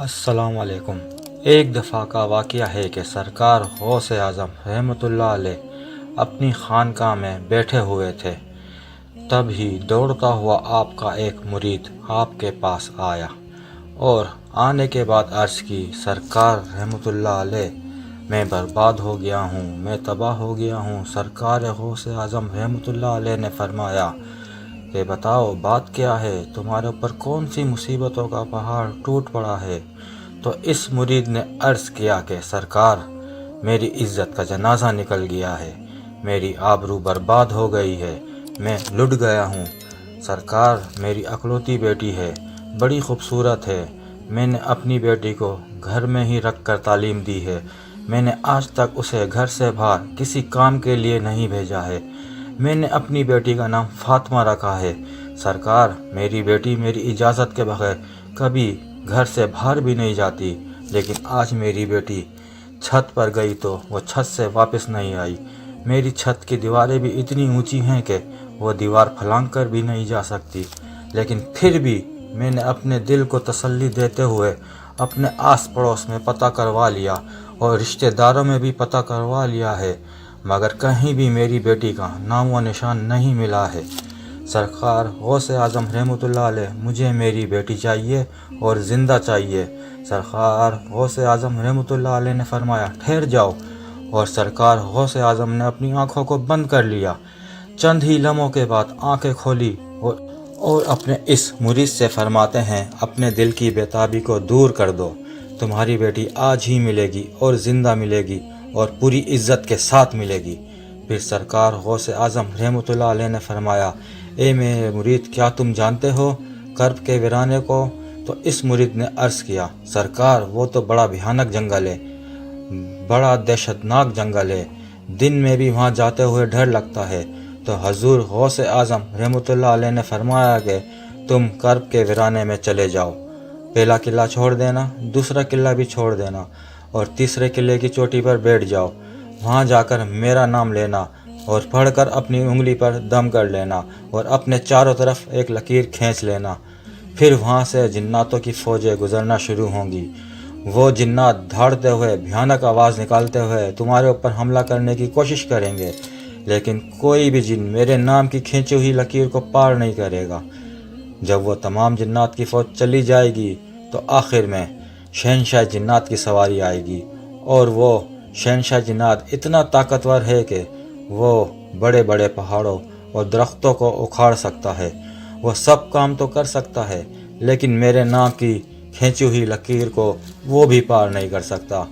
السلام علیکم۔ ایک دفعہ کا واقعہ ہے کہ سرکار غوث اعظم رحمۃ اللہ علیہ اپنی خانقاہ میں بیٹھے ہوئے تھے، تب ہی دوڑتا ہوا آپ کا ایک مرید آپ کے پاس آیا اور آنے کے بعد عرض کی، سرکار رحمۃ اللہ علیہ میں برباد ہو گیا ہوں، میں تباہ ہو گیا ہوں۔ سرکار غوث اعظم رحمۃ اللہ علیہ نے فرمایا کہ بتاؤ بات کیا ہے، تمہارے اوپر کون سی مصیبتوں کا پہاڑ ٹوٹ پڑا ہے؟ تو اس مرید نے عرض کیا کہ سرکار، میری عزت کا جنازہ نکل گیا ہے، میری آبرو برباد ہو گئی ہے، میں لٹ گیا ہوں۔ سرکار، میری اکلوتی بیٹی ہے، بڑی خوبصورت ہے، میں نے اپنی بیٹی کو گھر میں ہی رکھ کر تعلیم دی ہے، میں نے آج تک اسے گھر سے باہر کسی کام کے لیے نہیں بھیجا ہے، میں نے اپنی بیٹی کا نام فاطمہ رکھا ہے۔ سرکار، میری بیٹی میری اجازت کے بغیر کبھی گھر سے باہر بھی نہیں جاتی، لیکن آج میری بیٹی چھت پر گئی تو وہ چھت سے واپس نہیں آئی۔ میری چھت کی دیواریں بھی اتنی اونچی ہیں کہ وہ دیوار پھلانگ کر بھی نہیں جا سکتی، لیکن پھر بھی میں نے اپنے دل کو تسلی دیتے ہوئے اپنے آس پڑوس میں پتہ کروا لیا اور رشتہ داروں میں بھی پتہ کروا لیا ہے، مگر کہیں بھی میری بیٹی کا نام و نشان نہیں ملا ہے۔ سرکار غوث اعظم رحمۃ اللہ علیہ، مجھے میری بیٹی چاہیے اور زندہ چاہیے۔ سرکار غوث اعظم رحمۃ اللہ علیہ نے فرمایا، ٹھہر جاؤ، اور سرکار غوث اعظم نے اپنی آنکھوں کو بند کر لیا۔ چند ہی لمحوں کے بعد آنکھیں کھولی اور اپنے اس مرید سے فرماتے ہیں، اپنے دل کی بےتابی کو دور کر دو، تمہاری بیٹی آج ہی ملے گی اور زندہ ملے گی اور پوری عزت کے ساتھ ملے گی۔ پھر سرکار غوث اعظم رحمۃ اللہ علیہ نے فرمایا، اے میرے مرید، کیا تم جانتے ہو کرب کے ویرانے کو؟ تو اس مرید نے عرض کیا، سرکار وہ تو بڑا بھیانک جنگل ہے، بڑا دہشتناک جنگل ہے، دن میں بھی وہاں جاتے ہوئے ڈر لگتا ہے۔ تو حضور غوث اعظم رحمۃ اللہ علیہ نے فرمایا کہ تم کرب کے ویرانے میں چلے جاؤ، پہلا قلعہ چھوڑ دینا، دوسرا قلعہ بھی چھوڑ دینا اور تیسرے قلعے کی چوٹی پر بیٹھ جاؤ، وہاں جا کر میرا نام لینا اور پڑھ کر اپنی انگلی پر دم کر لینا اور اپنے چاروں طرف ایک لکیر کھینچ لینا۔ پھر وہاں سے جناتوں کی فوجیں گزرنا شروع ہوں گی، وہ جنات دھاڑتے ہوئے بھیانک آواز نکالتے ہوئے تمہارے اوپر حملہ کرنے کی کوشش کریں گے، لیکن کوئی بھی جن میرے نام کی کھینچی ہوئی لکیر کو پار نہیں کرے گا۔ جب وہ تمام جنات کی فوج چلی جائے گی تو آخر میں شہنشاہ جنات کی سواری آئے گی، اور وہ شہنشاہ جنات اتنا طاقتور ہے کہ وہ بڑے بڑے پہاڑوں اور درختوں کو اکھاڑ سکتا ہے، وہ سب کام تو کر سکتا ہے، لیکن میرے نام کی کھینچی ہوئی لکیر کو وہ بھی پار نہیں کر سکتا۔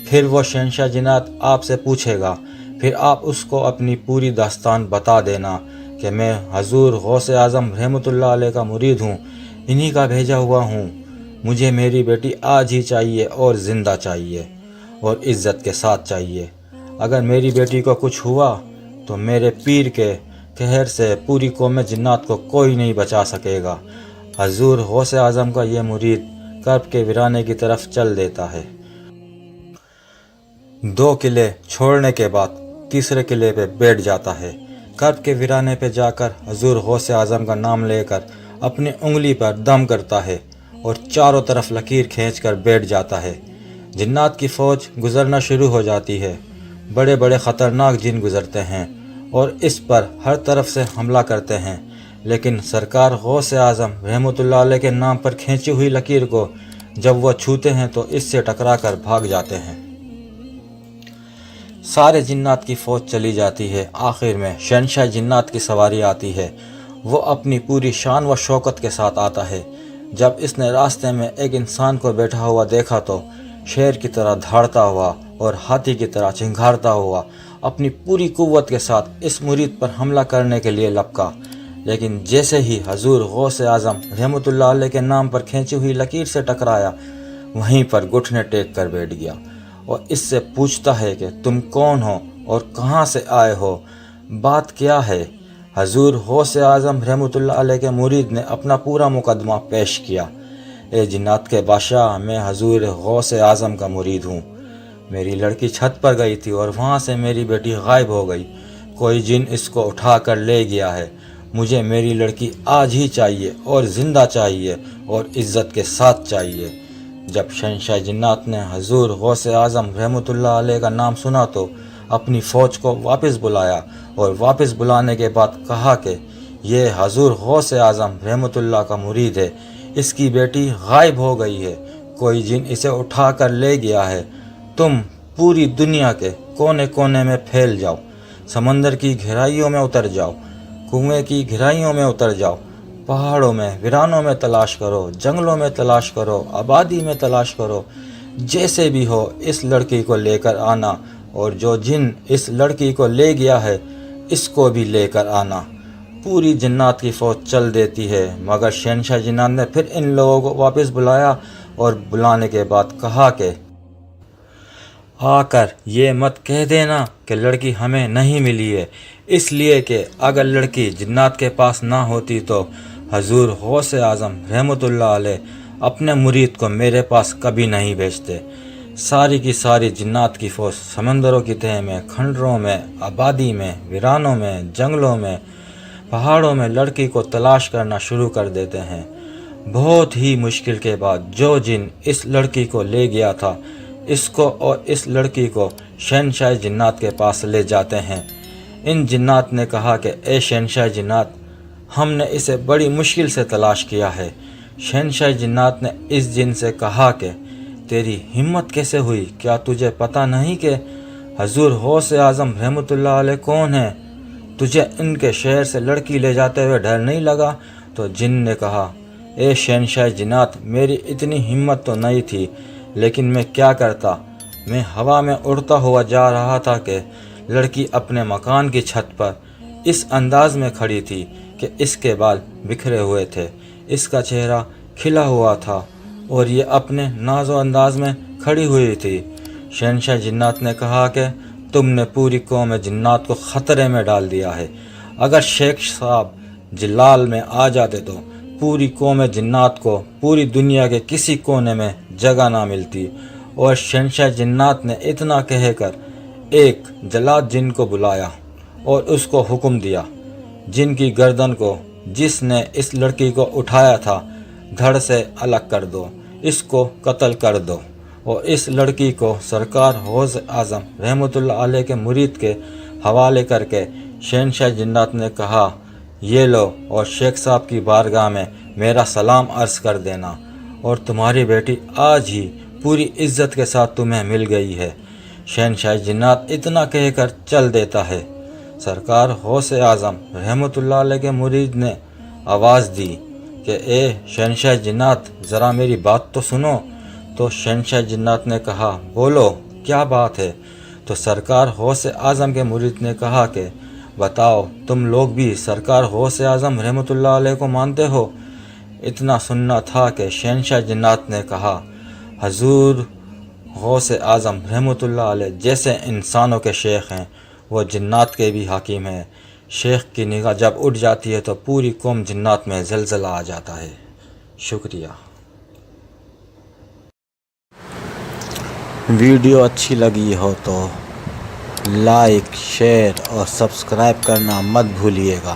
پھر وہ شہنشاہ جنات آپ سے پوچھے گا، پھر آپ اس کو اپنی پوری داستان بتا دینا کہ میں حضور غوث اعظم رحمۃ اللہ علیہ کا مرید ہوں، انہی کا بھیجا ہوا ہوں، مجھے میری بیٹی آج ہی چاہیے اور زندہ چاہیے اور عزت کے ساتھ چاہیے۔ اگر میری بیٹی کو کچھ ہوا تو میرے پیر کے قہر سے پوری قوم جنات کو کوئی نہیں بچا سکے گا۔ حضور غوث اعظم کا یہ مرید کرب کے ویرانے کی طرف چل دیتا ہے۔ 2 قلعے چھوڑنے کے بعد تیسرے قلعے پہ بیٹھ جاتا ہے۔ کرب کے ویرانے پہ جا کر حضور غوث اعظم کا نام لے کر اپنی انگلی پر دم کرتا ہے اور چاروں طرف لکیر کھینچ کر بیٹھ جاتا ہے۔ جنات کی فوج گزرنا شروع ہو جاتی ہے، بڑے بڑے خطرناک جن گزرتے ہیں اور اس پر ہر طرف سے حملہ کرتے ہیں، لیکن سرکار غوث اعظم رحمۃ اللہ علیہ کے نام پر کھینچی ہوئی لکیر کو جب وہ چھوتے ہیں تو اس سے ٹکرا کر بھاگ جاتے ہیں۔ سارے جنات کی فوج چلی جاتی ہے، آخر میں شہنشاہ جنات کی سواری آتی ہے، وہ اپنی پوری شان و شوکت کے ساتھ آتا ہے۔ جب اس نے راستے میں ایک انسان کو بیٹھا ہوا دیکھا تو شیر کی طرح دھاڑتا ہوا اور ہاتھی کی طرح چنگھاڑتا ہوا اپنی پوری قوت کے ساتھ اس مرید پر حملہ کرنے کے لیے لپکا، لیکن جیسے ہی حضور غوث اعظم رحمۃ اللہ علیہ کے نام پر کھینچی ہوئی لکیر سے ٹکرایا، وہیں پر گھٹنے ٹیک کر بیٹھ گیا اور اس سے پوچھتا ہے کہ تم کون ہو اور کہاں سے آئے ہو، بات کیا ہے؟ حضور غوث اعظم رحمۃ اللہ علیہ کے مرید نے اپنا پورا مقدمہ پیش کیا، اے جنات کے بادشاہ، میں حضور غوث اعظم کا مرید ہوں، میری لڑکی چھت پر گئی تھی اور وہاں سے میری بیٹی غائب ہو گئی، کوئی جن اس کو اٹھا کر لے گیا ہے، مجھے میری لڑکی آج ہی چاہیے اور زندہ چاہیے اور عزت کے ساتھ چاہیے۔ جب شہنشاہ جنات نے حضور غوث اعظم رحمۃ اللہ علیہ کا نام سنا تو اپنی فوج کو واپس بلایا اور واپس بلانے کے بعد کہا کہ یہ حضور غوث اعظم رحمۃ اللہ کا مرید ہے، اس کی بیٹی غائب ہو گئی ہے، کوئی جن اسے اٹھا کر لے گیا ہے، تم پوری دنیا کے کونے کونے میں پھیل جاؤ، سمندر کی گہرائیوں میں اتر جاؤ، کنویں کی گہرائیوں میں اتر جاؤ، پہاڑوں میں ویرانوں میں تلاش کرو، جنگلوں میں تلاش کرو، آبادی میں تلاش کرو، جیسے بھی ہو اس لڑکی کو لے کر آنا، اور جو جن اس لڑکی کو لے گیا ہے اس کو بھی لے کر آنا۔ پوری جنات کی فوج چل دیتی ہے، مگر شہنشاہ جنات نے پھر ان لوگوں کو واپس بلایا اور بلانے کے بعد کہا کہ آ کر یہ مت کہہ دینا کہ لڑکی ہمیں نہیں ملی ہے، اس لیے کہ اگر لڑکی جنات کے پاس نہ ہوتی تو حضور غوث اعظم رحمۃ اللہ علیہ اپنے مرید کو میرے پاس کبھی نہیں بھیجتے۔ ساری کی ساری جنات کی فوج سمندروں کی تہہ میں، کھنڈروں میں، آبادی میں، ویرانوں میں، جنگلوں میں، پہاڑوں میں لڑکی کو تلاش کرنا شروع کر دیتے ہیں۔ بہت ہی مشکل کے بعد جو جن اس لڑکی کو لے گیا تھا اس کو اور اس لڑکی کو شہنشاہ جنات کے پاس لے جاتے ہیں۔ ان جنات نے کہا کہ اے شہنشاہ جنات، ہم نے اسے بڑی مشکل سے تلاش کیا ہے۔ شہنشاہ جنات نے اس جن سے کہا کہ تیری ہمت کیسے ہوئی؟ کیا تجھے پتہ نہیں کہ حضور غوث اعظم رحمۃ اللہ علیہ کون ہیں؟ تجھے ان کے شہر سے لڑکی لے جاتے ہوئے ڈر نہیں لگا؟ تو جن نے کہا اے شہنشاہ جنات، میری اتنی ہمت تو نہیں تھی، لیکن میں کیا کرتا، میں ہوا میں اڑتا ہوا جا رہا تھا کہ لڑکی اپنے مکان کی چھت پر اس انداز میں کھڑی تھی کہ اس کے بال بکھرے ہوئے تھے، اس کا چہرہ کھلا ہوا تھا اور یہ اپنے ناز و انداز میں کھڑی ہوئی تھی۔ شہنشاہ جنات نے کہا کہ تم نے پوری قوم جنات کو خطرے میں ڈال دیا ہے، اگر شیخ صاحب جلال میں آ جاتے تو پوری قوم جنات کو پوری دنیا کے کسی کونے میں جگہ نہ ملتی۔ اور شہنشاہ جنات نے اتنا کہہ کر ایک جلاد جن کو بلایا اور اس کو حکم دیا، جن کی گردن کو جس نے اس لڑکی کو اٹھایا تھا دھڑ سے الگ کر دو، اس کو قتل کر دو، اور اس لڑکی کو سرکار غوث اعظم رحمۃ اللہ علیہ کے مرید کے حوالے کر کے شہنشاہ جنات نے کہا یہ لو اور شیخ صاحب کی بارگاہ میں میرا سلام عرض کر دینا، اور تمہاری بیٹی آج ہی پوری عزت کے ساتھ تمہیں مل گئی ہے۔ شہنشاہ جنات اتنا کہہ کر چل دیتا ہے۔ سرکار غوث اعظم رحمۃ اللہ علیہ کے مرید نے آواز دی کہ اے شہنشاہ جنات، ذرا میری بات تو سنو۔ تو شہنشاہ جنات نے کہا بولو کیا بات ہے؟ تو سرکار غوث اعظم کے مرید نے کہا کہ بتاؤ تم لوگ بھی سرکار غوث اعظم رحمۃ اللہ علیہ کو مانتے ہو؟ اتنا سننا تھا کہ شہنشاہ جنات نے کہا حضور غوث اعظم رحمۃ اللہ علیہ جیسے انسانوں کے شیخ ہیں وہ جنات کے بھی حاکم ہیں۔ شیخ کی نگاہ جب اٹھ جاتی ہے تو پوری قوم جنات میں زلزلہ آ جاتا ہے۔ شکریہ۔ ویڈیو اچھی لگی ہو تو لائک، شیئر اور سبسکرائب کرنا مت بھولیے گا۔